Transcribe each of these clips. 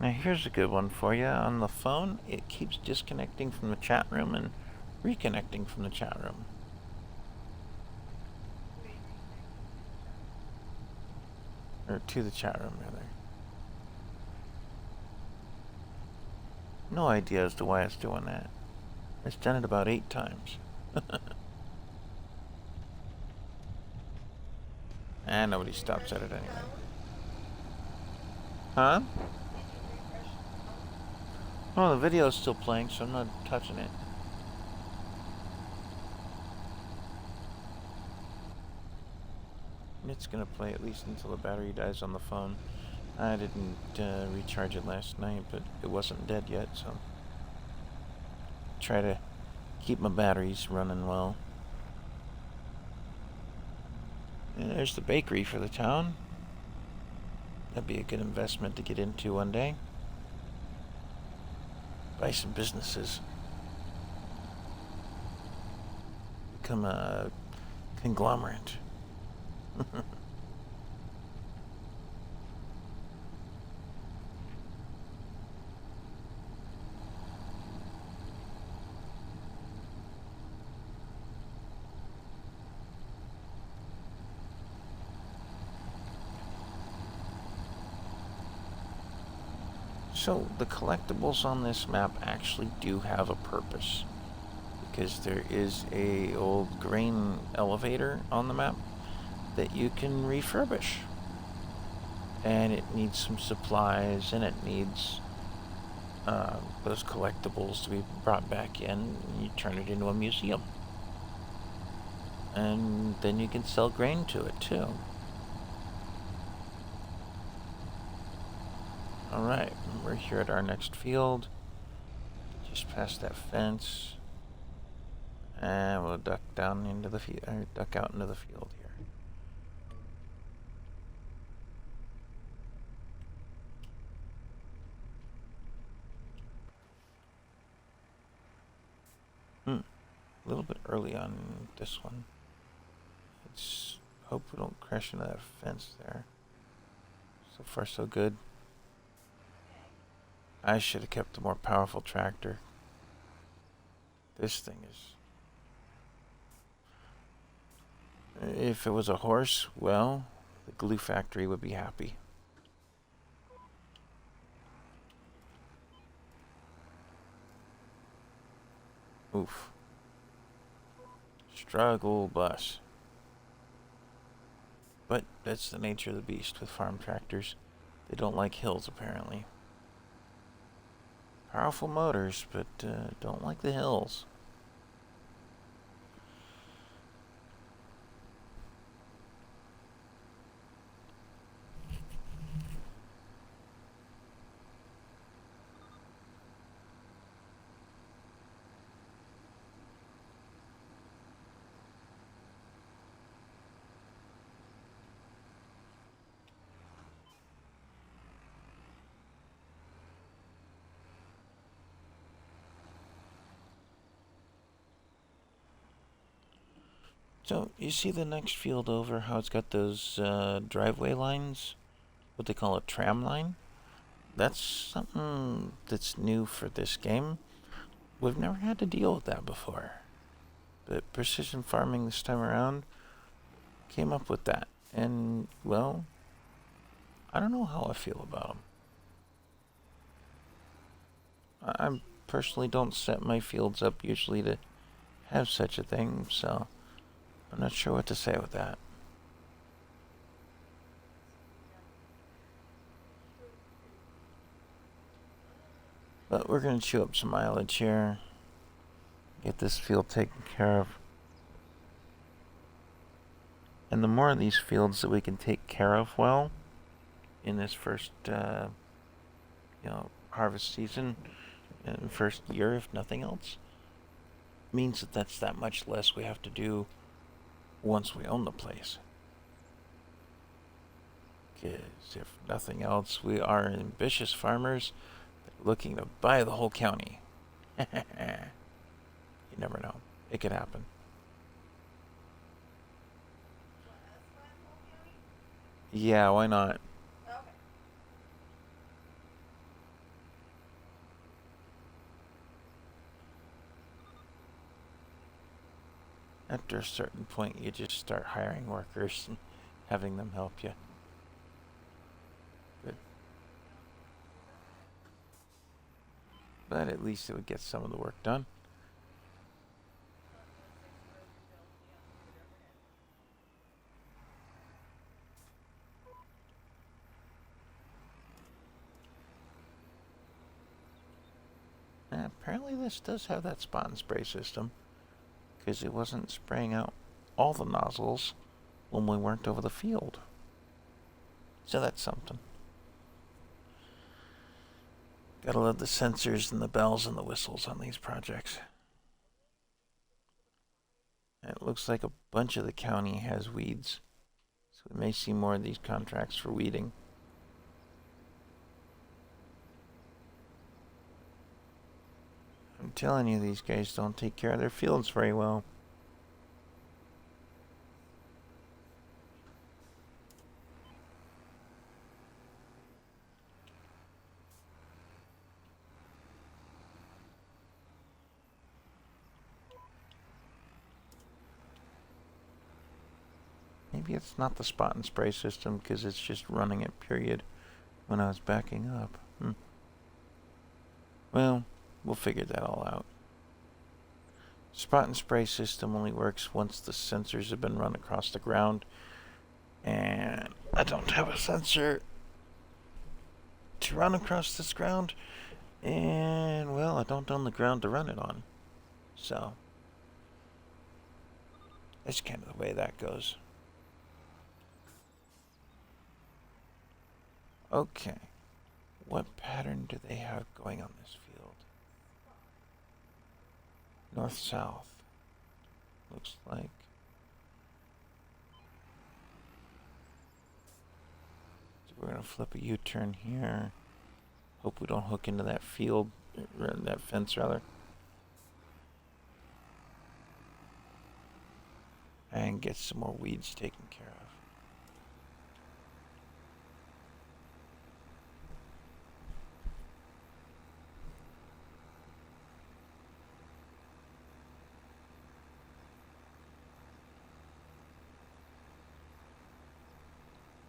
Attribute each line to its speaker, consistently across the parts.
Speaker 1: Now here's a good one for you. On the phone, it keeps disconnecting from the chat room and reconnecting from the chat room. Or to the chat room, rather. No idea as to why it's doing that. It's done it about 8 times. And nobody stops at it anyway. Huh? Oh, the video is still playing, so I'm not touching it. It's gonna play at least until the battery dies on the phone. I didn't recharge it last night, but it wasn't dead yet, so try to keep my batteries running well. And there's the bakery for the town. That'd be a good investment to get into one day. Buy some businesses. Become a conglomerate. So the collectibles on this map actually do have a purpose, because there is a old grain elevator on the map that you can refurbish, and it needs some supplies, and it needs those collectibles to be brought back in, and you turn it into a museum, and then you can sell grain to it too. Alright, we're here at our next field. Just past that fence. And we'll duck down into the field, or duck out into the field here. A little bit early on this one. Let's hope we don't crash into that fence there. So far, so good. I should have kept a more powerful tractor. This thing is... If it was a horse, well, the glue factory would be happy. Oof. Struggle bus. But that's the nature of the beast with farm tractors. They don't like hills, apparently. Powerful motors, but don't like the hills. So, you see the next field over, how it's got those driveway lines? What they call a tram line? That's something that's new for this game. We've never had to deal with that before. But Precision Farming this time around came up with that. And, well, I don't know how I feel about them. I personally don't set my fields up usually to have such a thing, so I'm not sure what to say with that. But we're going to chew up some mileage here. Get this field taken care of. And the more of these fields that we can take care of well in this first, harvest season, and first year, if nothing else, means that that's that much less we have to do once we own the place. Because if nothing else, we are ambitious farmers looking to buy the whole county. You never know. It could happen. Yeah, why not? after a certain point, you just start hiring workers and having them help you. Good. But at least it would get some of the work done. Apparently this does have that spot and spray system, because it wasn't spraying out all the nozzles when we weren't over the field. So that's something. Gotta love the sensors and the bells and the whistles on these projects. It looks like a bunch of the county has weeds, so we may see more of these contracts for weeding. I'm telling you, these guys don't take care of their fields very well. Maybe it's not the spot and spray system because it's just running it, period, when I was backing up. Well, we'll figure that all out. Spot and spray system only works once the sensors have been run across the ground, and I don't have a sensor to run across this ground, and well, I don't own the ground to run it on, so that's kind of the way that goes. Okay, what pattern do they have going on this field? North-south, looks like. So we're gonna flip a U-turn here. Hope we don't hook into that field, that fence rather. And get some more weeds taken care of.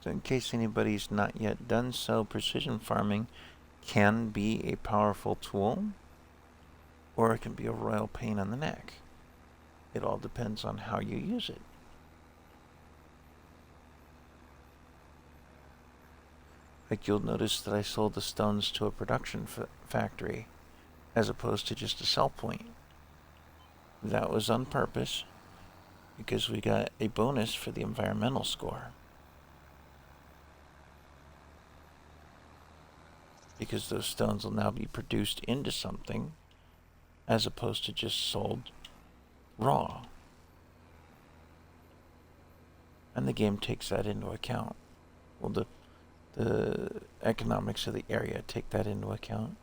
Speaker 1: So in case anybody's not yet done so, precision farming can be a powerful tool, or it can be a royal pain in the neck. It all depends on how you use it. Like you'll notice that I sold the stones to a production factory as opposed to just a sell point. That was on purpose because we got a bonus for the environmental score. Because those stones will now be produced into something as opposed to just sold raw. And the game takes that into account. Well, the economics of the area take that into account.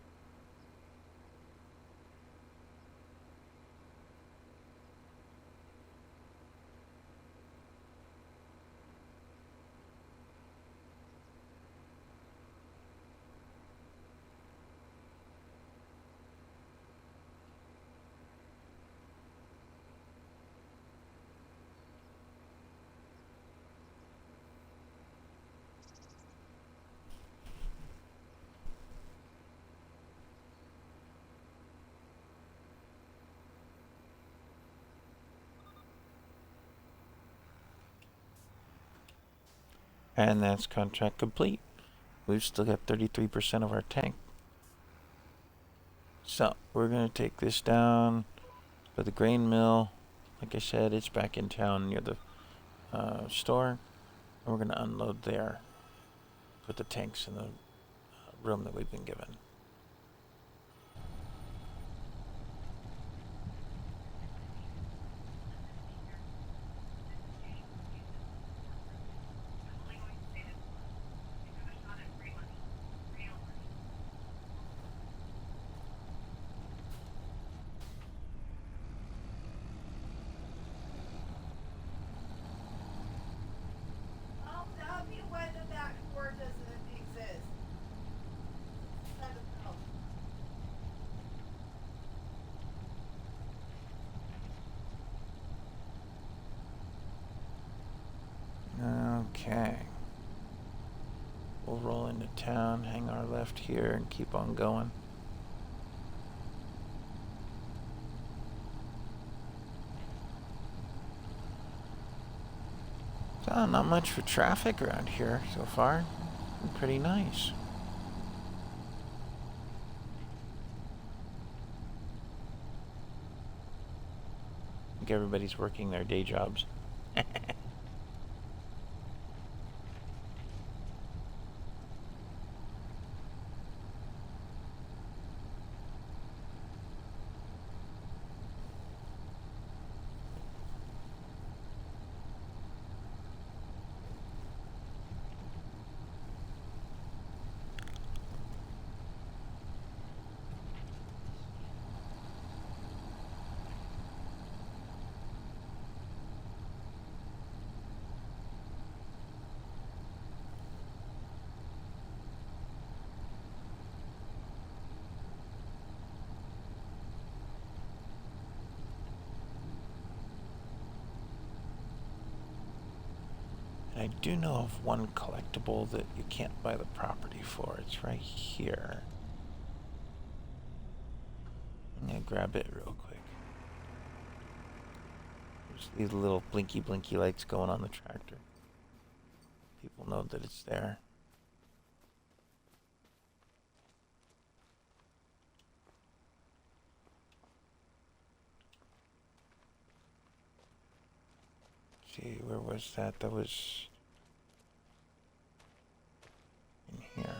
Speaker 1: And that's contract complete. We've still got 33% of our tank. So we're going to take this down for the grain mill. Like I said, it's back in town near the store. And we're going to unload there. Put the tanks in the room that we've been given. Okay. We'll roll into town, hang our left here, and keep on going. So, not much for traffic around here so far. Been pretty nice. I think everybody's working their day jobs. I do know of one collectible that you can't buy the property for. It's right here. I'm gonna grab it real quick. There's these little blinky lights going on the tractor. People know that it's there. See, where was that? That was in here.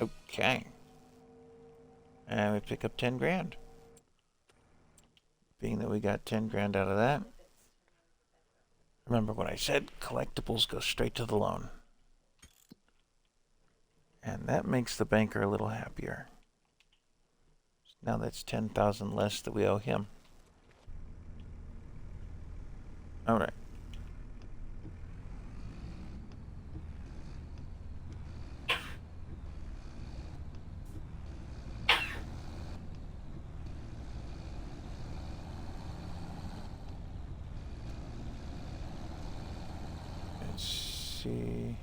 Speaker 1: Okay. And we pick up 10 grand. Being that we got 10 grand out of that. Remember what I said, collectibles go straight to the loan. And that makes the banker a little happier. Now that's 10,000 less that we owe him. All right. Let's see.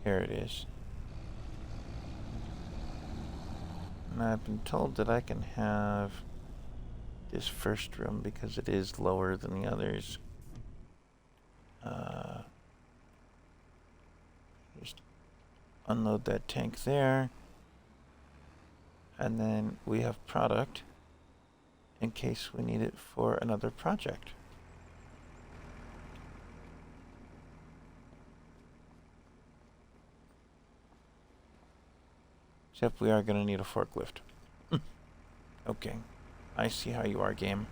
Speaker 1: Here it is. And I've been told that I can have this first room because it is lower than the others. Just unload that tank there. And then we have product in case we need it for another project. Except we are going to need a forklift. Okay. I see how you are, game.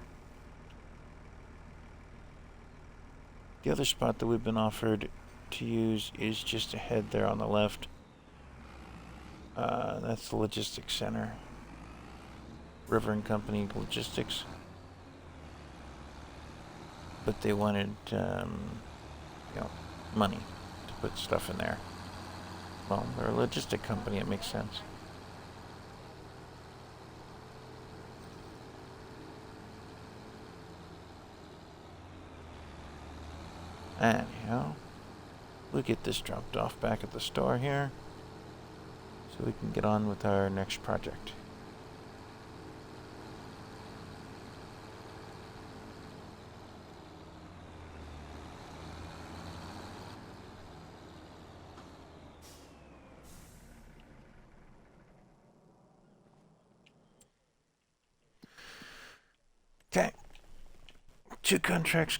Speaker 1: The other spot that we've been offered to use is just ahead there on the left. That's the logistics center. River and Company Logistics. But they wanted, money to put stuff in there. Well, they're a logistic company, it makes sense. Anyhow, we'll get this dropped off back at the store here so we can get on with our next project. Okay. 2 contracts